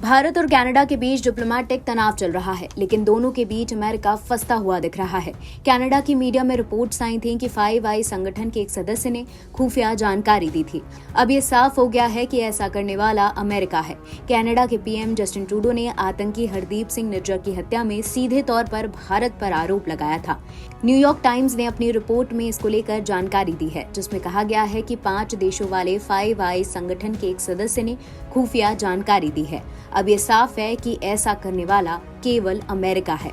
भारत और कनाडा के बीच डिप्लोमेटिक तनाव चल रहा है, लेकिन दोनों के बीच अमेरिका फंसता हुआ दिख रहा है। कनाडा की मीडिया में रिपोर्ट्स आई थीं कि फाइव आइज संगठन के एक सदस्य ने खुफिया जानकारी दी थी। अब ये साफ हो गया है कि ऐसा करने वाला अमेरिका है। कनाडा के पीएम जस्टिन ट्रूडो ने आतंकी हरदीप सिंह निज्जर की हत्या में सीधे तौर पर भारत पर आरोप लगाया था। न्यूयॉर्क टाइम्स ने अपनी रिपोर्ट में इसको लेकर जानकारी दी है, जिसमें कहा गया है कि 5 देशों वाले फाइव आइज संगठन के एक सदस्य ने खुफिया जानकारी दी है। अब ये साफ है कि ऐसा करने वाला केवल अमेरिका है।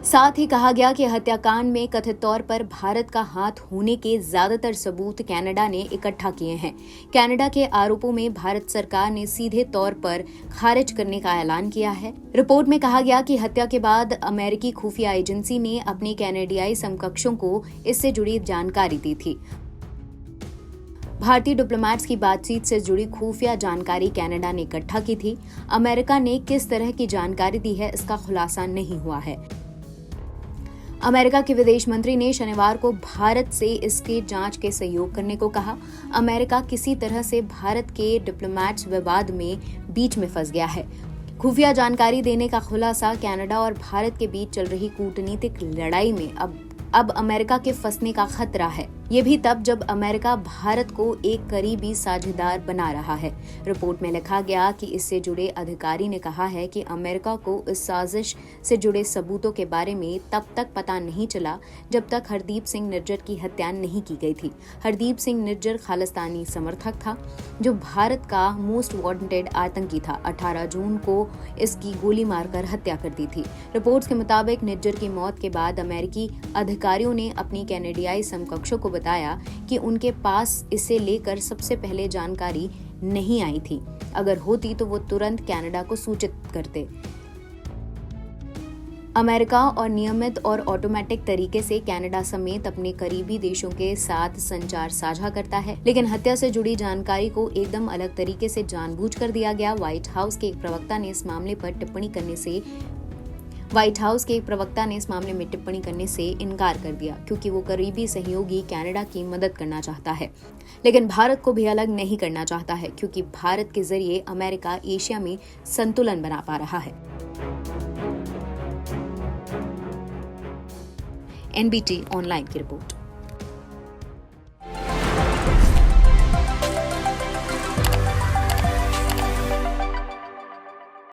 साथ ही कहा गया कि हत्याकांड में कथित तौर पर भारत का हाथ होने के ज्यादातर सबूत कनाडा ने इकट्ठा किए हैं। कनाडा के आरोपों में भारत सरकार ने सीधे तौर पर खारिज करने का ऐलान किया है। रिपोर्ट में कहा गया कि हत्या के बाद अमेरिकी खुफिया एजेंसी ने अपने कनाडियाई समकक्षों को इससे जुड़ी जानकारी दी थी। भारतीय डिप्लोमेट्स की बातचीत से जुड़ी खुफिया जानकारी कनाडा ने इकट्ठा की थी। अमेरिका ने किस तरह की जानकारी दी है, इसका खुलासा नहीं हुआ है। अमेरिका के विदेश मंत्री ने शनिवार को भारत से इसके जांच के सहयोग करने को कहा। अमेरिका किसी तरह से भारत के डिप्लोमेट्स विवाद में बीच में फंस गया है। खुफिया जानकारी देने का खुलासा कनाडा और भारत के बीच चल रही कूटनीतिक लड़ाई में अब अमेरिका के फंसने का खतरा है। ये भी तब जब अमेरिका भारत को एक करीबी साझेदार बना रहा है। रिपोर्ट में लिखा गया कि इससे जुड़े अधिकारी ने कहा है कि अमेरिका को इस साजिश से जुड़े सबूतों के बारे में तब तक पता नहीं चला जब तक हरदीप सिंह निज्जर की हत्या नहीं की गई थी। हरदीप सिंह निज्जर खालिस्तानी समर्थक था जो भारत का मोस्ट वांटेड आतंकी था। 18 जून को इसकी गोली मारकर हत्या कर दी थी। रिपोर्ट्स के मुताबिक निज्जर की मौत के बाद अमेरिकी अधिकारियों ने अपनी कनाडियाई समकक्षों को बताया कि उनके पास इसे लेकर सबसे पहले जानकारी नहीं आई थी। अगर होती तो वो तुरंत कनाडा को सूचित करते। अमेरिका और नियमित और ऑटोमेटिक तरीके से कनाडा समेत अपने करीबी देशों के साथ संचार साझा करता है, लेकिन हत्या से जुड़ी जानकारी को एकदम अलग तरीके से जानबूझकर दिया गया। व्हाइट हाउस के एक प्रवक्ता ने इस मामले में टिप्पणी करने से इनकार कर दिया, क्योंकि वो करीबी सहयोगी कनाडा की मदद करना चाहता है, लेकिन भारत को भी अलग नहीं करना चाहता है, क्योंकि भारत के जरिए अमेरिका एशिया में संतुलन बना पा रहा है। एनबीटी ऑनलाइन की रिपोर्ट।